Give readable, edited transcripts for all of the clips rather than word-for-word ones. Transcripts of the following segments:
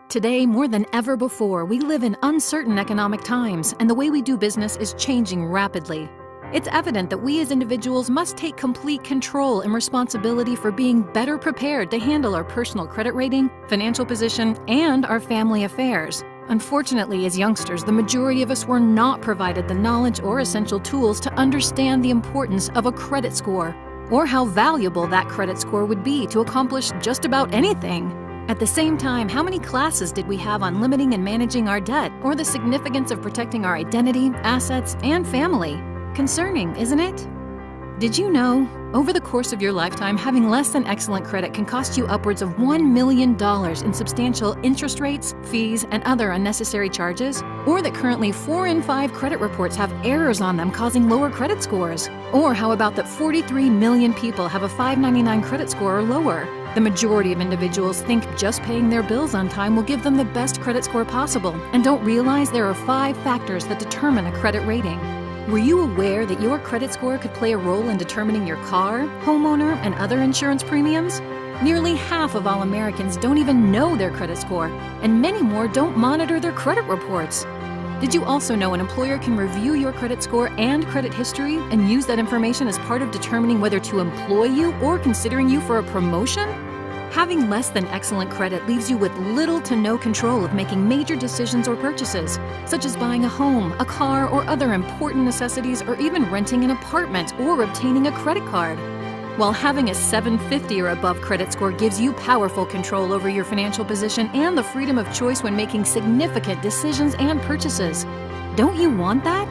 Today, more than ever before, we live in uncertain economic times, and the way we do business is changing rapidly. It's evident that we as individuals must take complete control and responsibility for being better prepared to handle our personal credit rating, financial position, and our family affairs. Unfortunately, as youngsters, the majority of us were not provided the knowledge or essential tools to understand the importance of a credit score, or how valuable that credit score would be to accomplish just about anything. At the same time, how many classes did we have on limiting and managing our debt, or the significance of protecting our identity, assets, and family? Concerning, isn't it? Did you know, over the course of your lifetime, having less than excellent credit can cost you upwards of $1 million in substantial interest rates, fees, and other unnecessary charges? Or that currently 4 in 5 credit reports have errors on them causing lower credit scores? Or how about that 43 million people have a 599 credit score or lower? The majority of individuals think just paying their bills on time will give them the best credit score possible and don't realize there are 5 factors that determine a credit rating. Were you aware that your credit score could play a role in determining your car, homeowner, and other insurance premiums? Nearly half of all Americans don't even know their credit score, and many more don't monitor their credit reports. Did you also know an employer can review your credit score and credit history and use that information as part of determining whether to employ you or considering you for a promotion? Having less than excellent credit leaves you with little to no control of making major decisions or purchases, such as buying a home, a car, or other important necessities, or even renting an apartment or obtaining a credit card. While having a 750 or above credit score gives you powerful control over your financial position and the freedom of choice when making significant decisions and purchases. Don't you want that?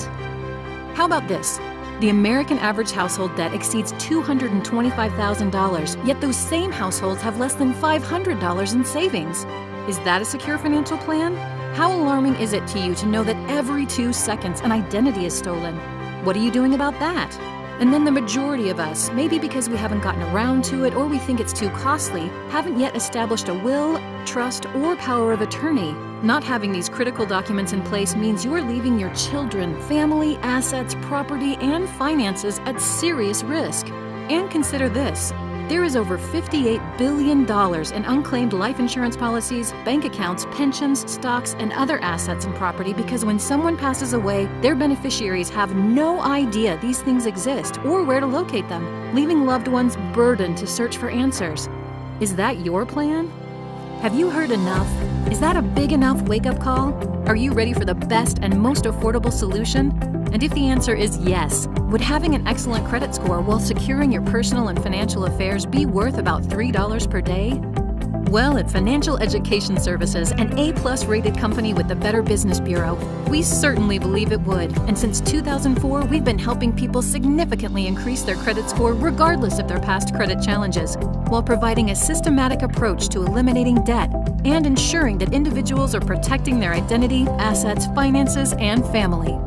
How about this? The American average household debt exceeds $225,000, yet those same households have less than $500 in savings. Is that a secure financial plan? How alarming is it to you to know that every 2 seconds an identity is stolen? What are you doing about that? And then the majority of us, maybe because we haven't gotten around to it or we think it's too costly, haven't yet established a will, trust, or power of attorney. Not having these critical documents in place means you are leaving your children, family, assets, property, and finances at serious risk. And consider this. There is over $58 billion in unclaimed life insurance policies, bank accounts, pensions, stocks, and other assets and property because when someone passes away, their beneficiaries have no idea these things exist or where to locate them, leaving loved ones burdened to search for answers. Is that your plan? Have you heard enough? Is that a big enough wake-up call? Are you ready for the best and most affordable solution? And if the answer is yes, would having an excellent credit score while securing your personal and financial affairs be worth about $3 per day? Well, at Financial Education Services, an A+ rated company with the Better Business Bureau, we certainly believe it would. And since 2004, we've been helping people significantly increase their credit score regardless of their past credit challenges, while providing a systematic approach to eliminating debt and ensuring that individuals are protecting their identity, assets, finances, and family.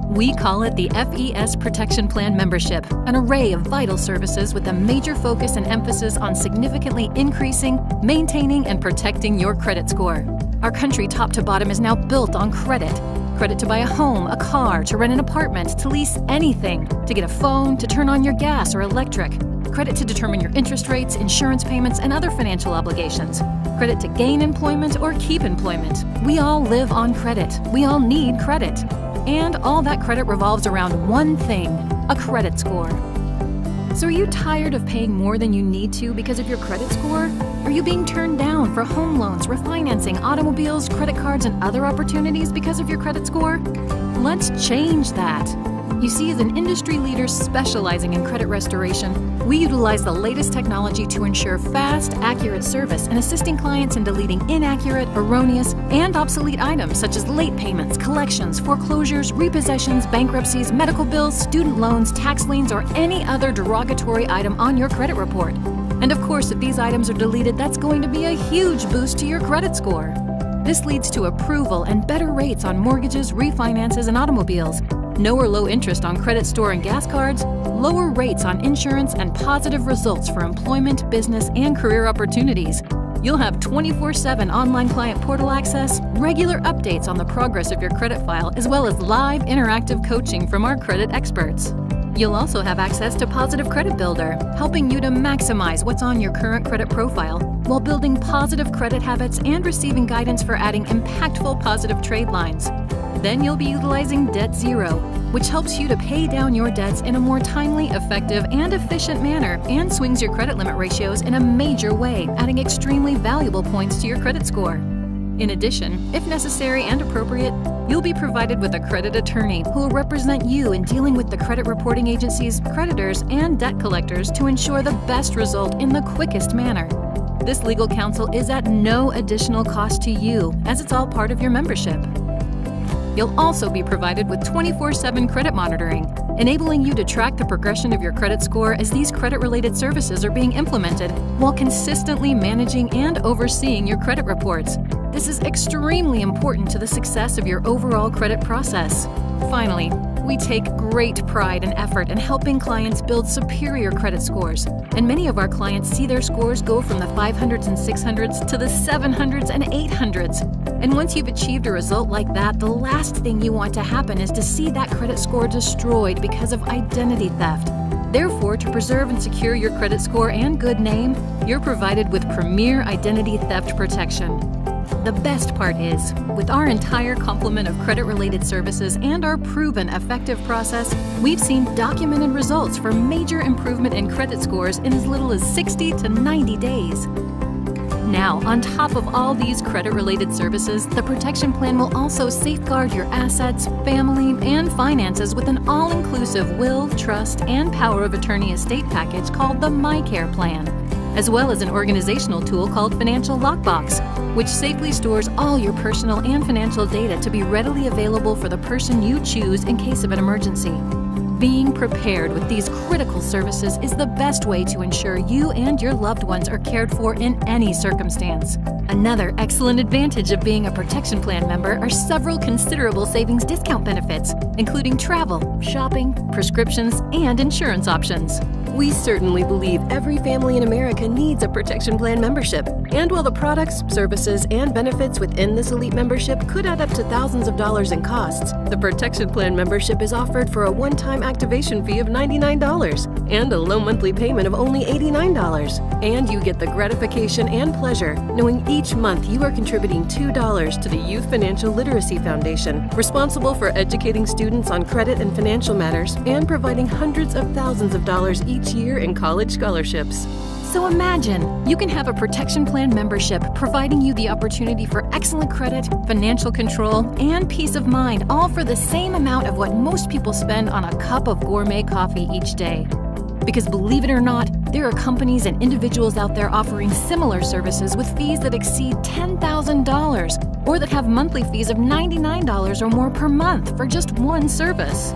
We call it the FES Protection Plan membership, an array of vital services with a major focus and emphasis on significantly increasing, maintaining, and protecting your credit score. Our country top to bottom is now built on credit. Credit to buy a home, a car, to rent an apartment, to lease anything, to get a phone, to turn on your gas or electric. Credit to determine your interest rates, insurance payments, and other financial obligations. Credit to gain employment or keep employment. We all live on credit. We all need credit. And all that credit revolves around one thing, a credit score. So are you tired of paying more than you need to because of your credit score? Are you being turned down for home loans, refinancing, automobiles, credit cards, and other opportunities because of your credit score? Let's change that. You see, as an industry leader specializing in credit restoration, we utilize the latest technology to ensure fast, accurate service and assisting clients in deleting inaccurate, erroneous, and obsolete items such as late payments, collections, foreclosures, repossessions, bankruptcies, medical bills, student loans, tax liens, or any other derogatory item on your credit report. And of course, if these items are deleted, that's going to be a huge boost to your credit score. This leads to approval and better rates on mortgages, refinances, and automobiles, no or low interest on credit store and gas cards, lower rates on insurance, and positive results for employment, business, and career opportunities. You'll have 24/7 online client portal access, regular updates on the progress of your credit file, as well as live interactive coaching from our credit experts. You'll also have access to Positive Credit Builder, helping you to maximize what's on your current credit profile while building positive credit habits and receiving guidance for adding impactful positive trade lines. Then you'll be utilizing Debt Zero, which helps you to pay down your debts in a more timely, effective, and efficient manner and swings your credit limit ratios in a major way, adding extremely valuable points to your credit score. In addition, if necessary and appropriate, you'll be provided with a credit attorney who will represent you in dealing with the credit reporting agencies, creditors, and debt collectors to ensure the best result in the quickest manner. This legal counsel is at no additional cost to you, as it's all part of your membership. You'll also be provided with 24/7 credit monitoring, enabling you to track the progression of your credit score as these credit-related services are being implemented while consistently managing and overseeing your credit reports. This is extremely important to the success of your overall credit process. Finally, we take great pride and effort in helping clients build superior credit scores, and many of our clients see their scores go from the 500s and 600s to the 700s and 800s. And once you've achieved a result like that, the last thing you want to happen is to see that credit score destroyed because of identity theft. Therefore, to preserve and secure your credit score and good name, you're provided with premier identity theft protection. The best part is, with our entire complement of credit-related services and our proven effective process, we've seen documented results for major improvement in credit scores in as little as 60 to 90 days. Now, on top of all these credit-related services, the protection plan will also safeguard your assets, family, and finances with an all-inclusive will, trust, and power of attorney estate package called the MyCare Plan, as well as an organizational tool called Financial Lockbox, which safely stores all your personal and financial data to be readily available for the person you choose in case of an emergency. Being prepared with these critical services is the best way to ensure you and your loved ones are cared for in any circumstance. Another excellent advantage of being a protection plan member are several considerable savings discount benefits, including travel, shopping, prescriptions, and insurance options. We certainly believe every family in America needs a protection plan membership. And while the products, services, and benefits within this elite membership could add up to thousands of dollars in costs, the protection plan membership is offered for a one-time activation fee of $99 and a low monthly payment of only $89. And you get the gratification and pleasure knowing each month you are contributing $2 to the Youth Financial Literacy Foundation, responsible for educating students on credit and financial matters and providing hundreds of thousands of dollars each year in college scholarships. So imagine, you can have a protection plan membership providing you the opportunity for excellent credit, financial control, and peace of mind, all for the same amount of what most people spend on a cup of gourmet coffee each day. Because believe it or not, there are companies and individuals out there offering similar services with fees that exceed $10,000 or that have monthly fees of $99 or more per month for just one service.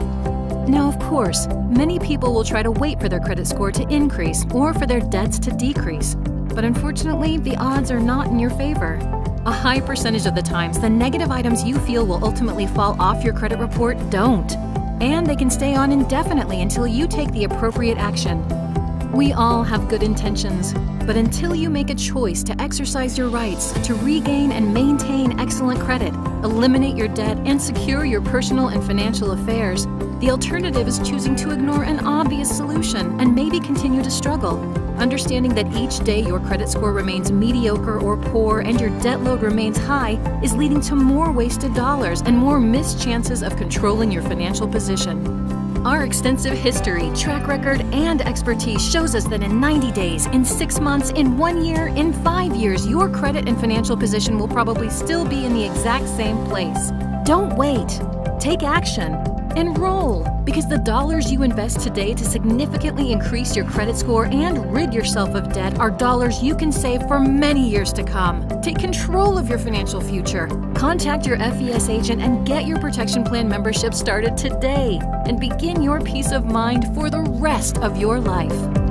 Now, of course, many people will try to wait for their credit score to increase or for their debts to decrease. But unfortunately, the odds are not in your favor. A high percentage of the times, the negative items you feel will ultimately fall off your credit report don't. And they can stay on indefinitely until you take the appropriate action. We all have good intentions, but until you make a choice to exercise your rights to regain and maintain excellent credit, eliminate your debt, and secure your personal and financial affairs, the alternative is choosing to ignore an obvious solution and maybe continue to struggle. Understanding that each day your credit score remains mediocre or poor and your debt load remains high is leading to more wasted dollars and more missed chances of controlling your financial position. Our extensive history, track record, and expertise shows us that in 90 days, in 6 months, in 1 year, in 5 years, your credit and financial position will probably still be in the exact same place. Don't wait. Take action. Enroll, because the dollars you invest today to significantly increase your credit score and rid yourself of debt are dollars you can save for many years to come. Take control of your financial future. Contact your FES agent and get your protection plan membership started today and begin your peace of mind for the rest of your life.